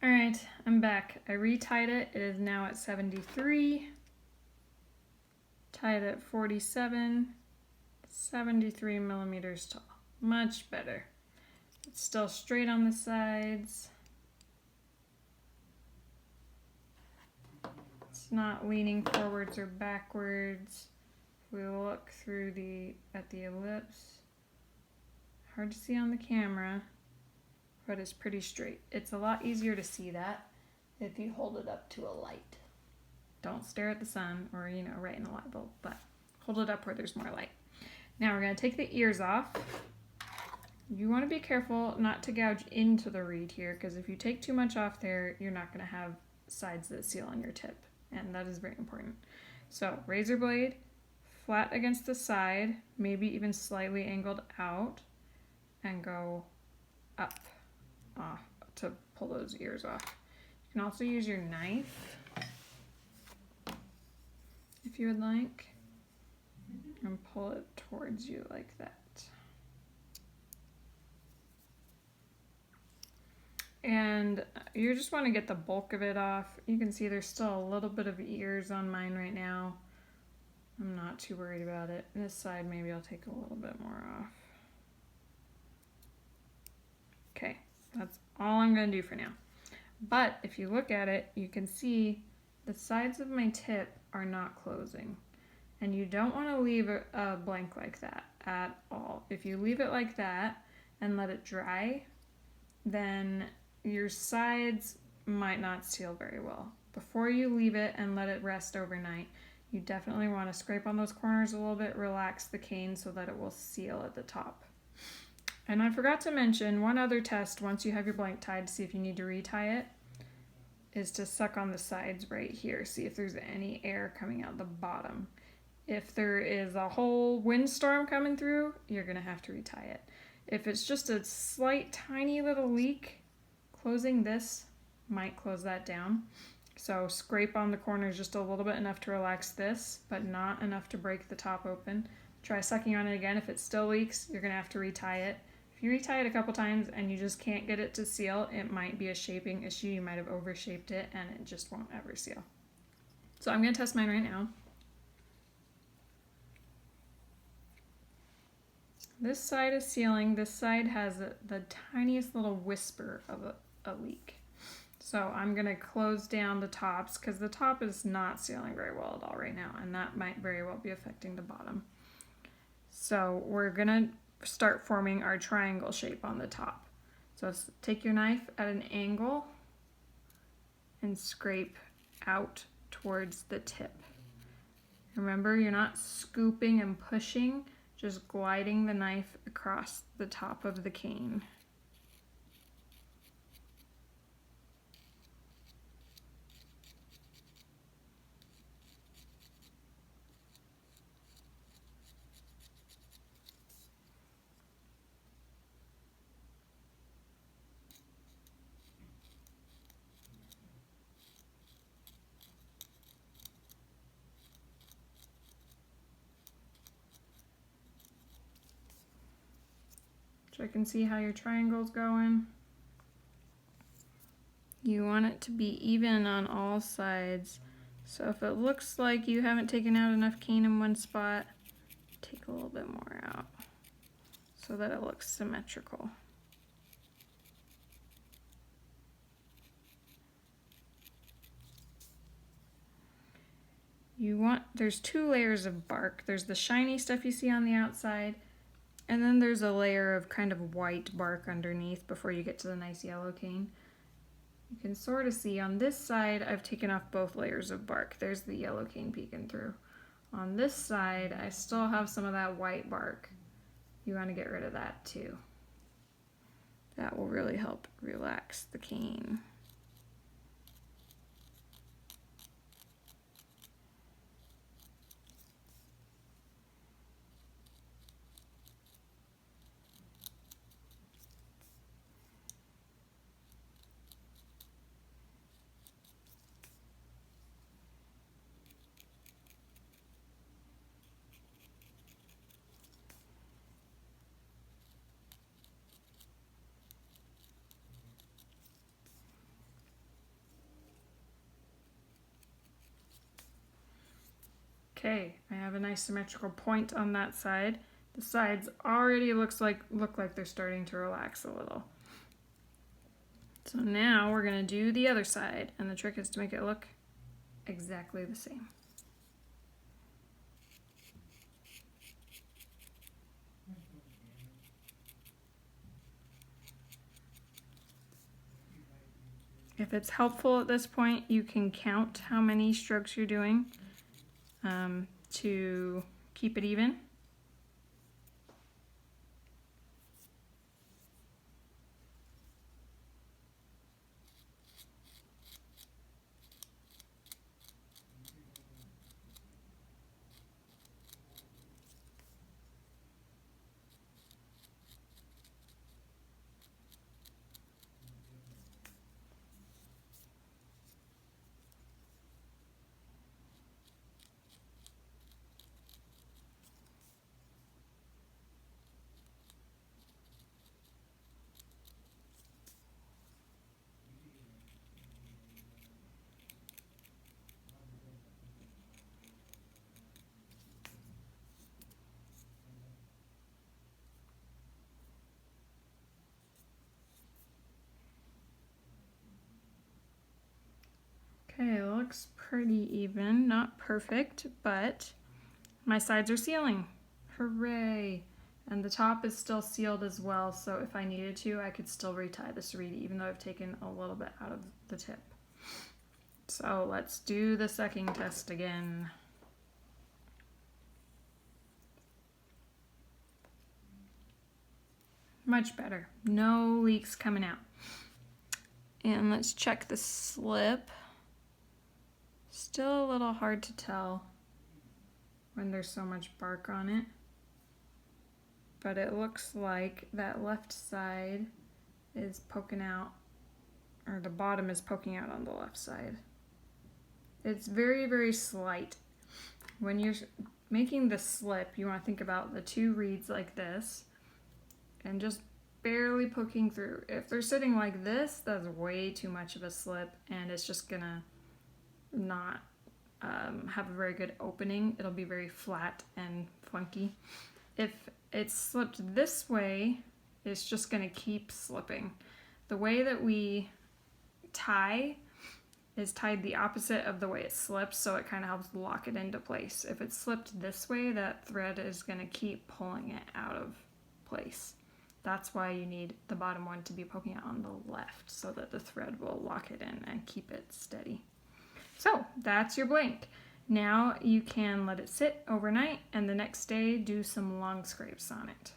All right, I'm back. I retied it. It is now at 73. Tied at 47. 73 millimeters tall. Much better. It's still straight on the sides. It's not leaning forwards or backwards. If we look through at the ellipse, hard to see on the camera, but it's pretty straight. It's a lot easier to see that if you hold it up to a light. Don't stare at the sun or, right in the light bulb, but hold it up where there's more light. Now we're going to take the ears off. You want to be careful not to gouge into the reed here, because if you take too much off there, you're not going to have sides that seal on your tip, and that is very important. So razor blade flat against the side, maybe even slightly angled out, and go up off to pull those ears off. You can also use your knife if you would like, and pull it towards you like that. And you just want to get the bulk of it off. You can see there's still a little bit of ears on mine right now. I'm not too worried about it. This side, maybe I'll take a little bit more off. Okay, that's all I'm going to do for now. But if you look at it, you can see the sides of my tip are not closing. And you don't want to leave a blank like that at all. If you leave it like that and let it dry, then your sides might not seal very well. Before you leave it and let it rest overnight, you definitely want to scrape on those corners a little bit, relax the cane so that it will seal at the top. And I forgot to mention one other test once you have your blank tied to see if you need to retie it, is to suck on the sides right here, see if there's any air coming out the bottom. If there is a whole windstorm coming through, you're going to have to retie it. If it's just a slight tiny little leak, closing this might close that down. So scrape on the corners just a little bit, enough to relax this, but not enough to break the top open. Try sucking on it again. If it still leaks, you're going to have to retie it. If you retie it a couple times and you just can't get it to seal, it might be a shaping issue. You might have overshaped it and it just won't ever seal. So I'm going to test mine right now. This side is sealing. This side has the tiniest little whisper of a leak. So I'm going to close down the tops because the top is not sealing very well at all right now, and that might very well be affecting the bottom. So we're going to start forming our triangle shape on the top. So take your knife at an angle and scrape out towards the tip. Remember, you're not scooping and pushing, just gliding the knife across the top of the cane. So I can see how your triangle's going. You want it to be even on all sides. So if it looks like you haven't taken out enough cane in one spot, take a little bit more out so that it looks symmetrical. There's two layers of bark. There's the shiny stuff you see on the outside, and then there's a layer of kind of white bark underneath before you get to the nice yellow cane. You can sort of see on this side, I've taken off both layers of bark. There's the yellow cane peeking through. On this side, I still have some of that white bark. You want to get rid of that too. That will really help relax the cane. Okay, I have a nice symmetrical point on that side. The sides already look like they're starting to relax a little. So now we're going to do the other side, and the trick is to make it look exactly the same. If it's helpful at this point, you can count how many strokes you're doing to keep it even. Okay, it looks pretty even, not perfect, but my sides are sealing. Hooray! And the top is still sealed as well, so if I needed to, I could still retie this reed even though I've taken a little bit out of the tip. So let's do the sucking test again. Much better. No leaks coming out. And let's check the slip. Still a little hard to tell when there's so much bark on it. But it looks like that left side is poking out, or the bottom is poking out on the left side. It's very, very slight. When you're making the slip, you want to think about the two reeds like this and just barely poking through. If they're sitting like this, that's way too much of a slip and it's just gonna not have a very good opening. It'll be very flat and funky. If it's slipped this way, it's just gonna keep slipping. The way that we tie is tied the opposite of the way it slips, so it kind of helps lock it into place. If it's slipped this way, that thread is gonna keep pulling it out of place. That's why you need the bottom one to be poking out on the left so that the thread will lock it in and keep it steady. So that's your blank. Now you can let it sit overnight and the next day do some long scrapes on it.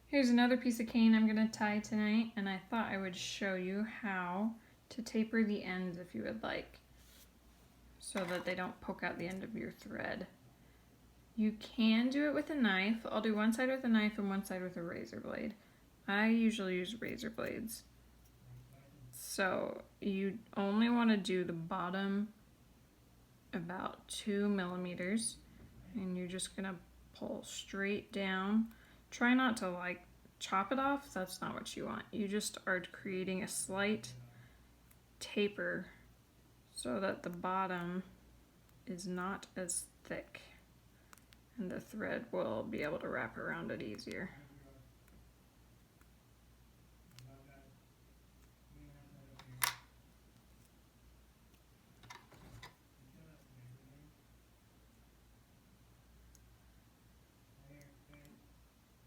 Here's another piece of cane I'm going to tie tonight, and I thought I would show you how to taper the ends if you would like, so that they don't poke out the end of your thread. You can do it with a knife. I'll do one side with a knife and one side with a razor blade. I usually use razor blades. So you only want to do the bottom about 2 millimeters, and you're just gonna pull straight down. Try not to like chop it off, that's not what you want. You just are creating a slight taper so that the bottom is not as thick and the thread will be able to wrap around it easier.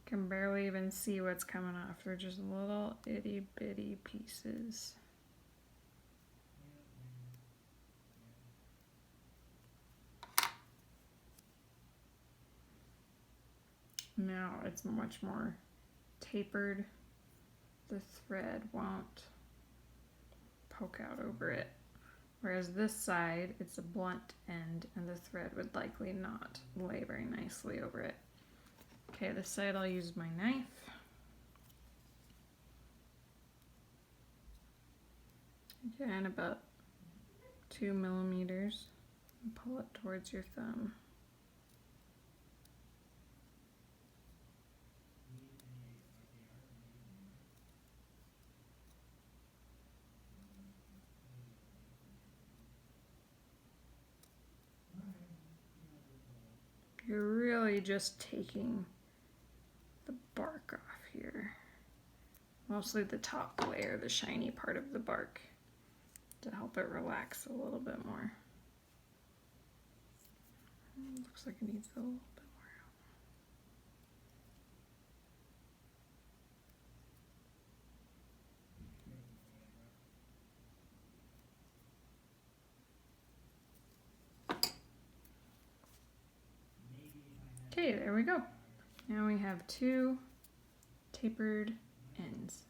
Can barely even see what's coming off. They're just little itty bitty pieces. Now it's much more tapered. The thread won't poke out over it. Whereas this side, it's a blunt end and the thread would likely not lay very nicely over it. Okay, this side I'll use my knife. Again, about 2 millimeters. And pull it towards your thumb. really just taking the bark off here. Mostly the top layer, the shiny part of the bark, to help it relax a little bit more. Looks like it needs a little bit more. Okay, there we go. Now we have two tapered ends.